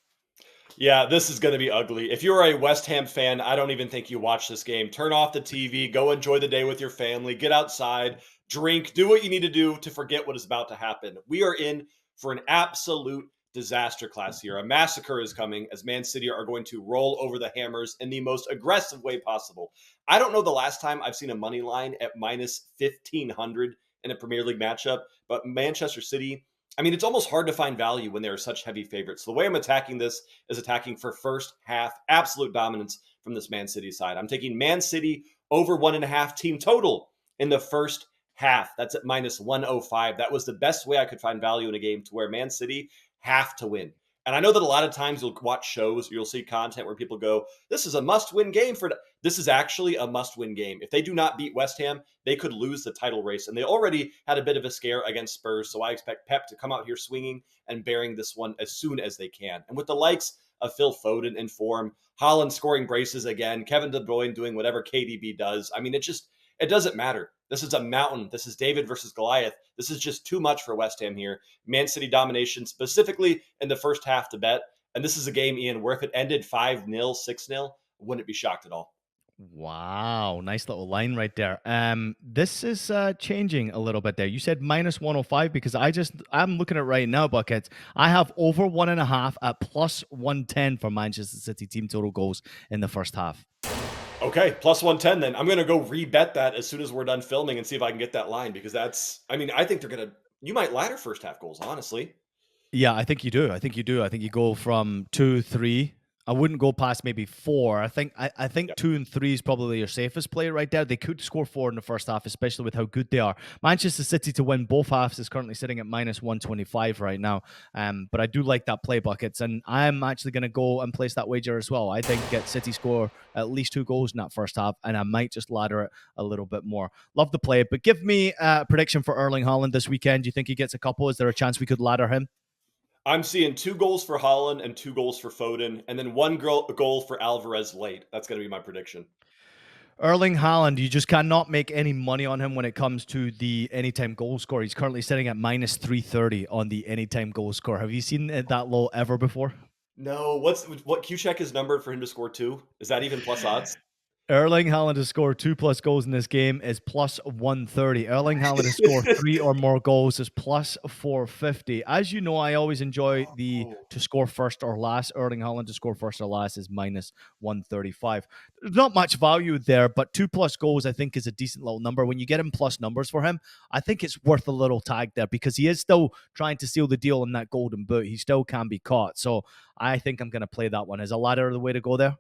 Yeah, this is going to be ugly. If you're a West Ham fan, I don't even think you watch this game. Turn off the TV, go enjoy the day with your family, get outside, drink, do what you need to do to forget what is about to happen. We are in for an absolute disaster class here. A massacre is coming as Man City are going to roll over the Hammers in the most aggressive way possible. I don't know the last time I've seen a money line at minus 1,500 in a Premier League matchup, but Manchester City, I mean, it's almost hard to find value when there are such heavy favorites. So the way I'm attacking this is attacking for first half absolute dominance from this Man City side. I'm taking Man City over 1.5 team total in the first half. That's at minus 105. That was the best way I could find value in a game to where Man City have to win. And I know that a lot of times you'll watch shows, you'll see content where people go, this is a must-win game for... This is actually a must-win game. If they do not beat West Ham, they could lose the title race. And they already had a bit of a scare against Spurs, so I expect Pep to come out here swinging and bearing this one as soon as they can. And with the likes of Phil Foden in form, Haaland scoring braces again, Kevin De Bruyne doing whatever KDB does, I mean, it doesn't matter. This is a mountain. This is David versus Goliath. This is just too much for West Ham here. Man City domination, specifically in the first half to bet. And this is a game, Ian, where if it ended 5-0, 6-0, wouldn't be shocked at all. Wow, nice little line right there. This is changing a little bit there. You said minus 105 because I'm looking at it right now, Buckets. I have over 1.5 at plus 110 for Manchester City team total goals in the first half. Okay, plus 110 then. I'm going to go rebet that as soon as we're done filming and see if I can get that line, because I think you might ladder first half goals, honestly. Yeah, I think you do. I think you go from 2, 3. I wouldn't go past maybe 4. I think Yep. 2 and 3 is probably your safest play right there. They could score 4 in the first half, especially with how good they are. Manchester City to win both halves is currently sitting at minus 125 right now. But I do like that play, Buckets, and I'm actually going to go and place that wager as well. I think get City score at least 2 goals in that first half, and I might just ladder it a little bit more. Love the play, but give me a prediction for Erling Haaland this weekend. Do you think he gets a couple? Is there a chance we could ladder him? I'm seeing 2 goals for Haaland and 2 goals for Foden, and then 1 goal for Alvarez late. That's going to be my prediction. Erling Haaland, you just cannot make any money on him when it comes to the anytime goal score. He's currently sitting at minus 330 on the anytime goal score. Have you seen it that low ever before? No, what Q-check is numbered for him to score 2? Is that even plus odds? Erling Haaland has scored 2+ goals in this game is plus 130. Erling Haaland has scored 3 or more goals is plus 450. As you know, I always enjoy the to score first or last. Erling Haaland to score first or last is minus 135. There's not much value there, but 2+ goals I think is a decent little number. When you get him plus numbers for him, I think it's worth a little tag there because he is still trying to seal the deal in that golden boot. He still can be caught. So I think I'm going to play that one. Is a ladder the way to go there?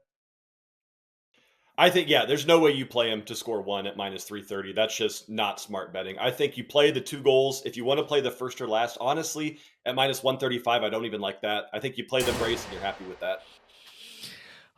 I think, yeah, there's no way you play him to score one at minus 330. That's just not smart betting. I think you play the 2 goals. If you want to play the first or last, honestly, at minus 135, I don't even like that. I think you play the brace and you're happy with that.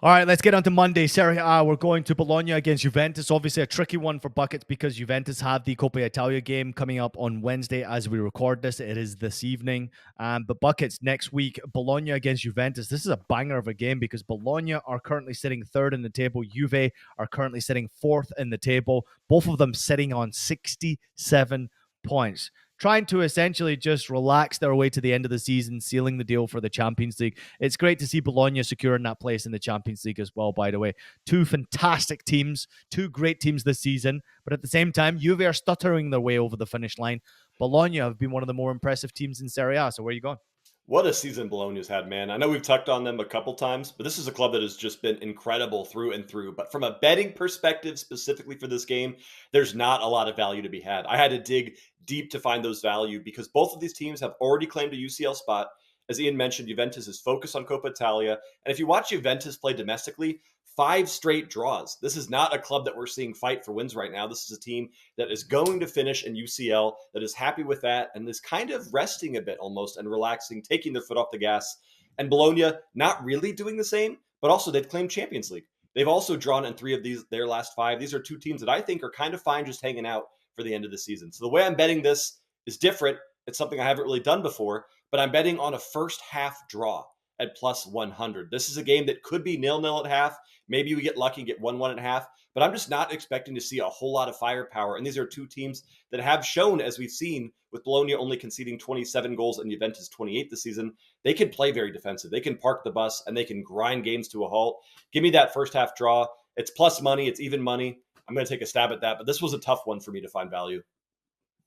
All right, let's get on to Monday. Serie A, we're going to Bologna against Juventus. Obviously, a tricky one for buckets because Juventus have the Coppa Italia game coming up on Wednesday as we record this. It is this evening. But buckets next week, Bologna against Juventus. This is a banger of a game because Bologna are currently sitting third in the table. Juve are currently sitting fourth in the table. Both of them sitting on 67 points, trying to essentially just relax their way to the end of the season, sealing the deal for the Champions League. It's great to see Bologna securing that place in the Champions League as well, by the way. Two fantastic teams, two great teams this season, but at the same time, Juve are stuttering their way over the finish line. Bologna have been one of the more impressive teams in Serie A, so where are you going? What a season Bologna's had, man. I know we've tucked on them a couple times, but this is a club that has just been incredible through and through. But from a betting perspective, specifically for this game, there's not a lot of value to be had. I had to dig deep to find those value because both of these teams have already claimed a UCL spot. As Ian mentioned, Juventus is focused on Coppa Italia. And if you watch Juventus play domestically, 5 straight draws. This is not a club that we're seeing fight for wins right now. This is a team that is going to finish in UCL, that is happy with that, and is kind of resting a bit almost and relaxing, taking their foot off the gas. And Bologna not really doing the same, but also they've claimed Champions League. They've also drawn in 3 of their last 5. These are 2 teams that I think are kind of fine just hanging out for the end of the season. So the way I'm betting this is different. It's something I haven't really done before, but I'm betting on a first half draw at plus 100. This is a game that could be 0-0 at half. Maybe we get lucky and get 1-1 at half, but I'm just not expecting to see a whole lot of firepower. And these are 2 teams that have shown, as we've seen, with Bologna only conceding 27 goals and Juventus 28 this season, they can play very defensive. They can park the bus and they can grind games to a halt. Give me that first half draw. It's plus money. It's even money. I'm going to take a stab at that, but this was a tough one for me to find value.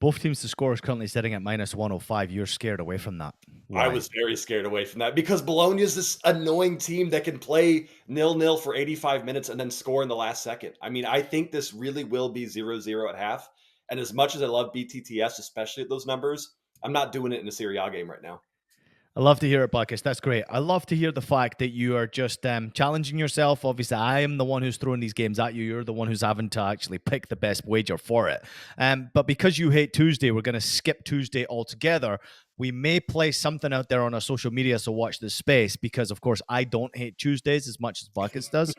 Both teams to score is currently sitting at minus 105. You're scared away from that. Why? I was very scared away from that because Bologna is this annoying team that can play 0-0 for 85 minutes and then score in the last second. I mean, I think this really will be 0-0 at half. And as much as I love BTTS, especially at those numbers, I'm not doing it in a Serie A game right now. I love to hear it, Buckets. That's great. I love to hear the fact that you are just challenging yourself. Obviously, I am the one who's throwing these games at you. You're the one who's having to actually pick the best wager for it. But because you hate Tuesday, we're going to skip Tuesday altogether. We may play something out there on our social media, so watch this space because, of course, I don't hate Tuesdays as much as Buckets does,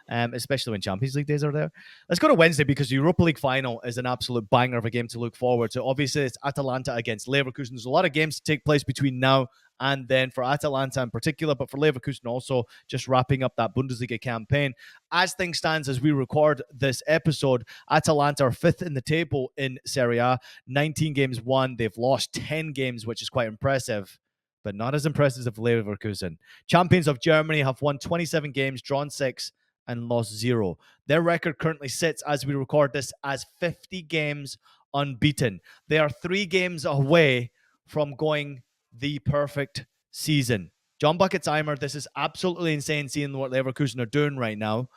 especially when Champions League days are there. Let's go to Wednesday because the Europa League final is an absolute banger of a game to look forward to. Obviously, it's Atalanta against Leverkusen. There's a lot of games to take place between now and then for Atalanta in particular, but for Leverkusen also just wrapping up that Bundesliga campaign. As things stands, as we record this episode, Atalanta are 5th in the table in Serie A, 19 games won. They've lost 10 games, which is quite impressive, but not as impressive as Leverkusen. Champions of Germany have won 27 games, drawn 6, and lost 0. Their record currently sits, as we record this, as 50 games unbeaten. They are 3 games away from going the perfect season. John Bucketsheimer, this is absolutely insane seeing what Leverkusen are doing right now.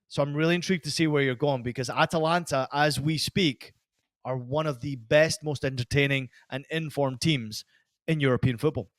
So I'm really intrigued to see where you're going because Atalanta, as we speak, are one of the best, most entertaining and informed teams in European football.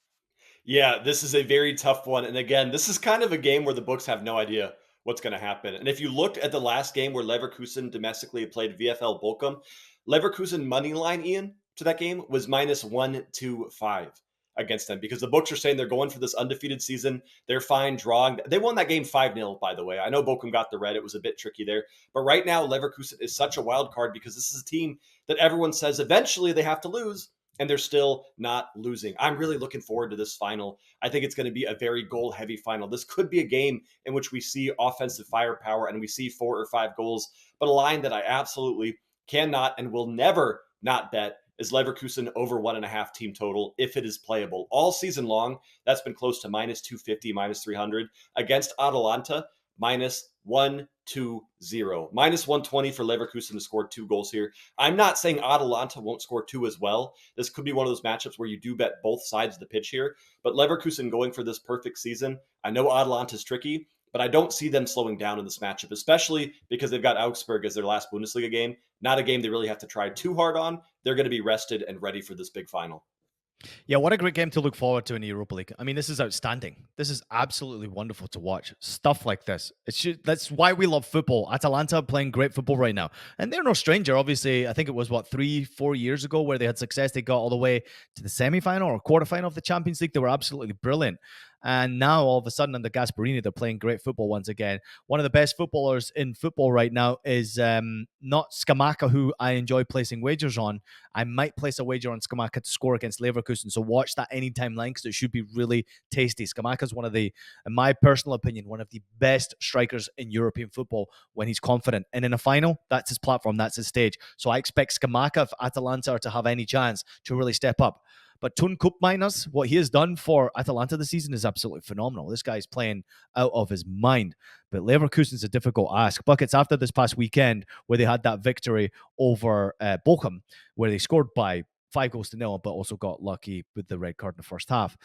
Yeah, this is a very tough one. And again, this is kind of a game where the books have no idea what's going to happen. And if you looked at the last game where Leverkusen domestically played VfL Bochum, Leverkusen money line, Ian, to that game was minus 125 against them because the books are saying they're going for this undefeated season. They're fine drawing. They won that game 5-0, by the way. I know Bochum got the red. It was a bit tricky there. But right now, Leverkusen is such a wild card because this is a team that everyone says eventually they have to lose, and they're still not losing. I'm really looking forward to this final. I think it's going to be a very goal-heavy final. This could be a game in which we see offensive firepower and we see 4 or 5 goals. But a line that I absolutely cannot and will never not bet is Leverkusen over 1.5 team total if it is playable. All season long, that's been close to minus 250, minus 300. Against Atalanta, minus 120. Minus 120 for Leverkusen to score 2 goals here. I'm not saying Atalanta won't score 2 as well. This could be one of those matchups where you do bet both sides of the pitch here. But Leverkusen going for this perfect season. I know Atalanta's tricky, but I don't see them slowing down in this matchup, especially because they've got Augsburg as their last Bundesliga game. Not a game they really have to try too hard on. They're going to be rested and ready for this big final. Yeah, what a great game to look forward to in the Europa League. I mean, this is outstanding. This is absolutely wonderful to watch. Stuff like this. That's why we love football. Atalanta playing great football right now. And they're no stranger. Obviously, I think it was, 3-4 years ago where they had success. They got all the way to the semi-final or quarterfinal of the Champions League. They were absolutely brilliant. And now all of a sudden under Gasperini, they're playing great football once again. One of the best footballers in football right now is not Skamaka, who I enjoy placing wagers on. I might place a wager on Skamaka to score against Leverkusen. So watch that anytime line because it should be really tasty. Skamaka is one of the, in my personal opinion, one of the best strikers in European football when he's confident. And in a final, that's his platform, that's his stage. So I expect Skamaka, if Atalanta are to have any chance, to really step up. But Tun Koopmeiners, what he has done for Atalanta this season is absolutely phenomenal. This guy's playing out of his mind. But Leverkusen's a difficult ask. Buckets, after this past weekend where they had that victory over Bochum, where they scored by 5-0, but also got lucky with the red card in the first half.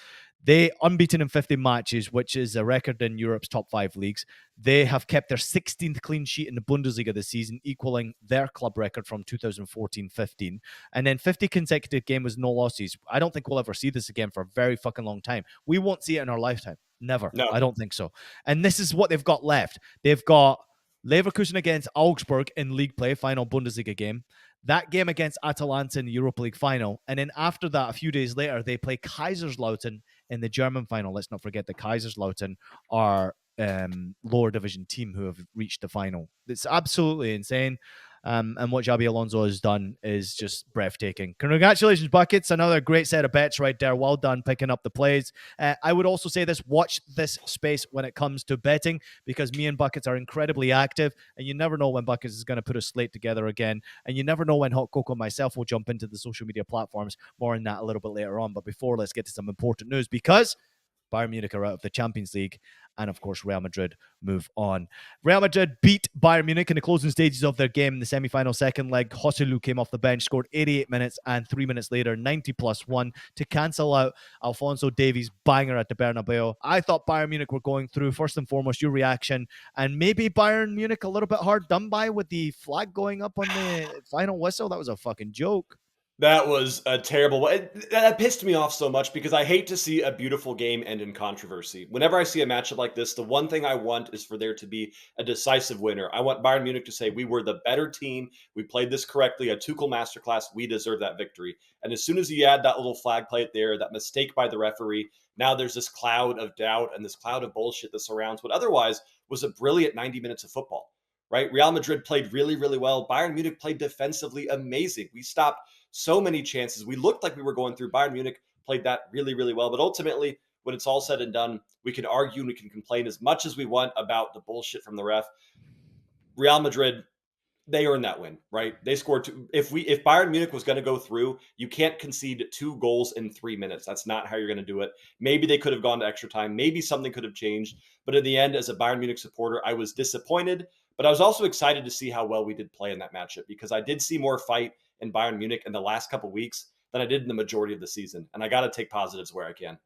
They unbeaten in 50 matches, which is a record in Europe's top 5 leagues. They have kept their 16th clean sheet in the Bundesliga this season, equaling their club record from 2014-15. And then 50 consecutive games with no losses. I don't think we'll ever see this again for a very fucking long time. We won't see it in our lifetime. Never. No. I don't think so. And this is what they've got left. They've got Leverkusen against Augsburg in league play, final Bundesliga game. That game against Atalanta in the Europa League final. And then after that, a few days later, they play Kaiserslautern in the German final. Let's not forget that Kaiserslautern are lower division team who have reached the final. It's absolutely insane. And what Xabi Alonso has done is just breathtaking. Congratulations, Buckets. Another great set of bets right there. Well done picking up the plays. I would also say this, watch this space when it comes to betting because me and Buckets are incredibly active and you never know when Buckets is going to put a slate together again. And you never know when Hot Coco and myself will jump into the social media platforms. More on that a little bit later on. But before, let's get to some important news because Bayern Munich are out of the Champions League. And, of course, Real Madrid move on. Real Madrid beat Bayern Munich in the closing stages of their game in the semi-final second leg. Joselu came off the bench, scored 88 minutes, and 3 minutes later, 90+1 to cancel out Alphonso Davies' banger at the Bernabeu. I thought Bayern Munich were going through. First and foremost, your reaction. And maybe Bayern Munich a little bit hard done by with the flag going up on the final whistle. That was a fucking joke. That was a terrible one. That pissed me off so much because I hate to see a beautiful game end in controversy. Whenever I see a matchup like this, the one thing I want is for there to be a decisive winner. I want Bayern Munich to say, we were the better team. We played this correctly. A Tuchel masterclass. We deserve that victory. And as soon as you add that little flag plate there, that mistake by the referee, now there's this cloud of doubt and this cloud of bullshit that surrounds what otherwise was a brilliant 90 minutes of football. Right? Real Madrid played really, really well. Bayern Munich played defensively amazing. We stopped so many chances. We looked like we were going through. Bayern Munich played that really, really well. But ultimately, when it's all said and done, we can argue and we can complain as much as we want about the bullshit from the ref. Real Madrid, they earned that win, right? They scored two. If Bayern Munich was going to go through, you can't concede 2 goals in 3 minutes. That's not how you're going to do it. Maybe they could have gone to extra time. Maybe something could have changed. But in the end, as a Bayern Munich supporter, I was disappointed. But I was also excited to see how well we did play in that matchup because I did see more fight in Bayern Munich in the last couple of weeks than I did in the majority of the season. And I got to take positives where I can.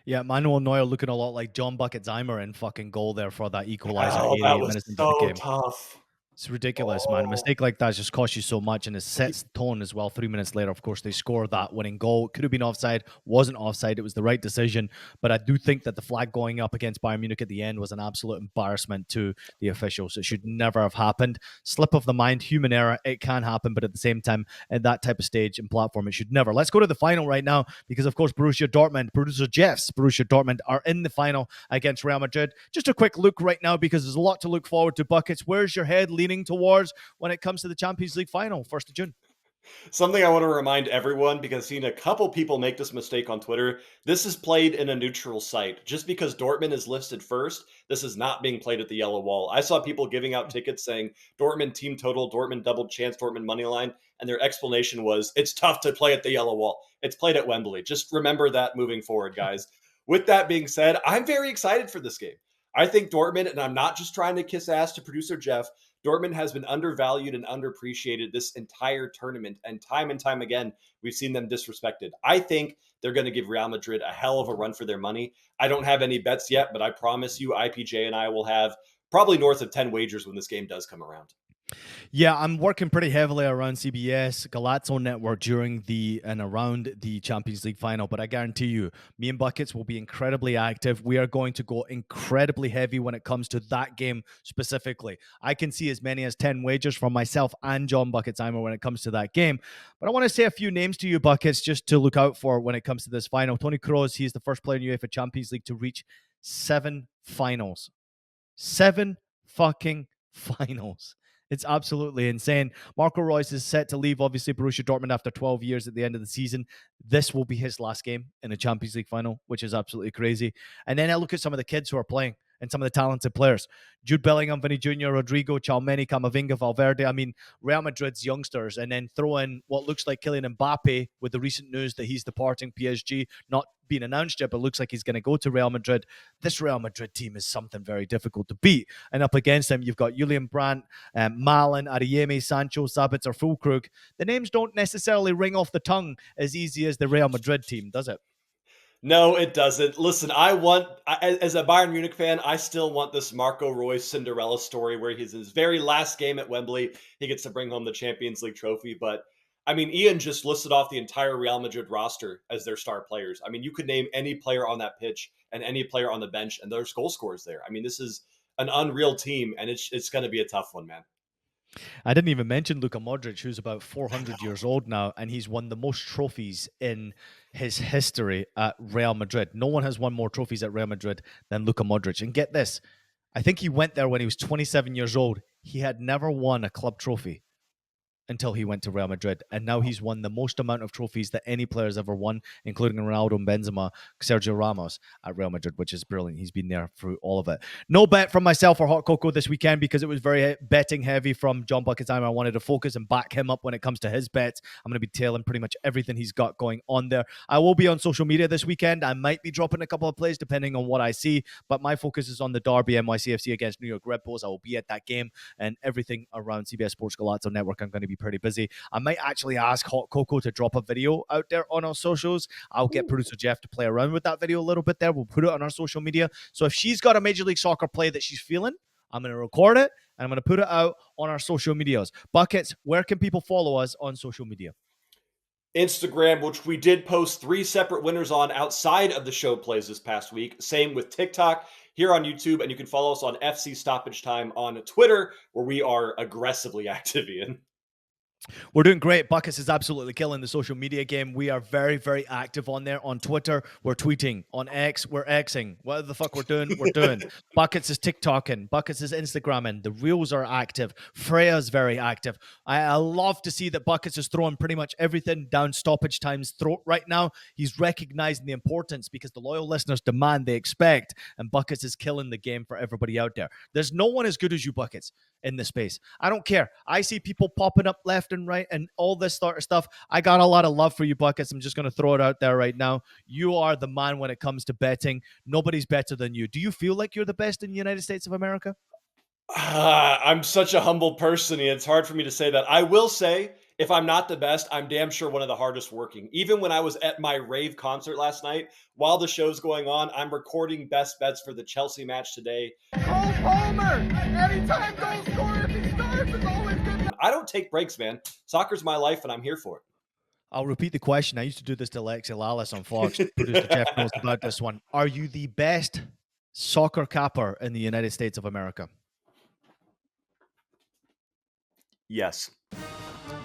Yeah, Manuel Neuer looking a lot like John Buckets-Eimer in fucking goal there for that equalizer Oh, 88 that was minutes into the so game. tough. It's ridiculous, man. A mistake like that just costs you so much, and it sets the tone as well. 3 minutes later, of course, they score that winning goal. It could have been offside, wasn't offside. It was the right decision. But I do think that the flag going up against Bayern Munich at the end was an absolute embarrassment to the officials. It should never have happened. Slip of the mind, human error, it can happen. But at the same time, at that type of stage and platform, it should never. Let's go to the final right now because, of course, Borussia Dortmund, producer Jeff's Borussia Dortmund are in the final against Real Madrid. Just a quick look right now because there's a lot to look forward to. Buckets, where's your head leaning towards when it comes to the Champions League final, 1st of June? Something I want to remind everyone, because I've seen a couple people make this mistake on Twitter. This is played in a neutral site. Just because Dortmund is listed first, this is not being played at the Yellow Wall. I saw people giving out tickets saying Dortmund team total, Dortmund double chance, Dortmund money line, and their explanation was it's tough to play at the Yellow Wall. It's played at Wembley. Just remember that moving forward, guys. With that being said, I'm very excited for this game. I think Dortmund, and I'm not just trying to kiss ass to producer Jeff, Dortmund has been undervalued and underappreciated this entire tournament. And time again, we've seen them disrespected. I think they're going to give Real Madrid a hell of a run for their money. I don't have any bets yet, but I promise you, IPJ and I will have probably north of 10 wagers when this game does come around. Yeah, I'm working pretty heavily around CBS, Galazzo Network during the and around the Champions League final. But I guarantee you, me and Buckets will be incredibly active. We are going to go incredibly heavy when it comes to that game specifically. I can see as many as 10 wagers from myself and John Bucketsheimer when it comes to that game. But I want to say a few names to you, Buckets, just to look out for when it comes to this final. Tony Kroos, he's the first player in UEFA Champions League to reach 7 finals. 7 fucking finals. It's absolutely insane. Marco Reus is set to leave, obviously, Borussia Dortmund after 12 years at the end of the season. This will be his last game in a Champions League final, which is absolutely crazy. And then I look at some of the kids who are playing and some of the talented players. Jude Bellingham, Vinny Jr., Rodrigo, Chalmeni, Camavinga, Valverde. I mean, Real Madrid's youngsters. And then throw in what looks like Kylian Mbappe with the recent news that he's departing PSG, not being announced yet, but looks like he's going to go to Real Madrid. This Real Madrid team is something very difficult to beat. And up against them, you've got Julian Brandt, Malin, Adeyemi, Sancho, Sabitzer, Füllkrug. The names don't necessarily ring off the tongue as easy as the Real Madrid team, does it? No, it doesn't. Listen, as a Bayern Munich fan, I still want this Marco Reus Cinderella story where he's in his very last game at Wembley. He gets to bring home the Champions League trophy. But I mean, Ian just listed off the entire Real Madrid roster as their star players. I mean, you could name any player on that pitch and any player on the bench, and there's goal scorers there. I mean, this is an unreal team, and it's going to be a tough one, man. I didn't even mention Luka Modric, who's about 400 years old now, and he's won the most trophies in his history at Real Madrid. No one has won more trophies at Real Madrid than Luka Modric. And get this, I think he went there when he was 27 years old. He had never won a club trophy until he went to Real Madrid. And now he's won the most amount of trophies that any player has ever won, including Ronaldo and Benzema, Sergio Ramos at Real Madrid, which is brilliant. He's been there through all of it. No bet from myself or Hot Cocoa this weekend because it was very betting heavy from John Bucketsheimer. I wanted to focus and back him up when it comes to his bets. I'm going to be tailing pretty much everything he's got going on there. I will be on social media this weekend. I might be dropping a couple of plays depending on what I see, but my focus is on the Derby NYCFC against New York Red Bulls. I will be at that game and everything around CBS Sports Galazzo Network. I'm going to be pretty busy. I might actually ask Hot Cocoa to drop a video out there on our socials. I'll get producer Jeff to play around with that video a little bit there. We'll put it on our social media. So if she's got a Major League Soccer play that she's feeling, I'm going to record it and I'm going to put it out on our social medias. Buckets, where can people follow us on social media? Instagram, which we did post 3 separate winners on outside of the show plays this past week. Same with TikTok, here on YouTube, and you can follow us on FC Stoppage Time on Twitter, where we are aggressively active, Ian. We're doing great. Buckets is absolutely killing the social media game. We are very, very active on there. On Twitter, we're tweeting. On X, we're Xing. Whatever the fuck we're doing, we're doing. Buckets is TikToking. Buckets is Instagramming. The reels are active. Freya's very active. I love to see that Buckets is throwing pretty much everything down Stoppage Time's throat right now. He's recognizing the importance because the loyal listeners demand, they expect, and Buckets is killing the game for everybody out there. There's no one as good as you, Buckets, in this space. I don't care. I see people popping up left and right and all this sort of stuff. I got a lot of love for you, Buckets. I'm just going to throw it out there right now. You are the man when it comes to betting. Nobody's better than you. Do you feel like you're the best in the United States of America? I'm such a humble person. It's hard for me to say that. I will say, if I'm not the best, I'm damn sure one of the hardest working. Even when I was at my rave concert last night, while the show's going on, I'm recording best bets for the Chelsea match today. Cole Palmer! Anytime goal scorer, if he starts, it's always good. I don't take breaks, man. Soccer's my life, and I'm here for it. I'll repeat the question. I used to do this to Alexi Lalas on Fox. Producer Jeff knows about this one. Are you the best soccer capper in the United States of America? Yes.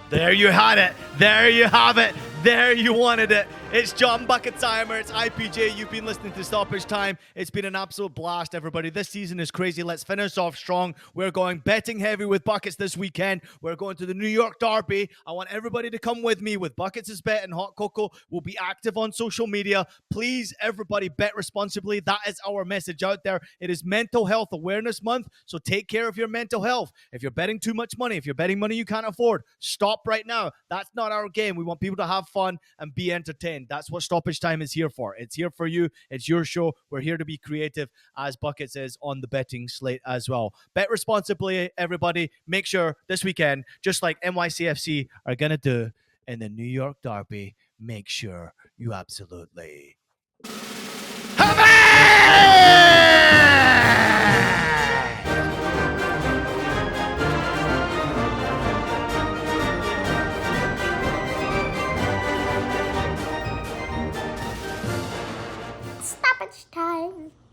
There you had it. There you have it. There you wanted it. It's John Bucketsheimer. It's IPJ. You've been listening to Stoppage Time. It's been an absolute blast, everybody. This season is crazy. Let's finish off strong. We're going betting heavy with Buckets this weekend. We're going to the New York Derby. I want everybody to come with me with Buckets' Bet and Hot Cocoa. We'll be active on social media. Please, everybody, bet responsibly. That is our message out there. It is Mental Health Awareness Month, so take care of your mental health. If you're betting too much money, if you're betting money you can't afford, stop right now. That's not our game. We want people to have fun and be entertained. That's what Stoppage Time is here for. It's here for you. It's your show. We're here to be creative, as Buckets is on the betting slate as well. Bet responsibly, everybody. Make sure this weekend, just like NYCFC are going to do in the New York Derby, make sure you absolutely have it! guys.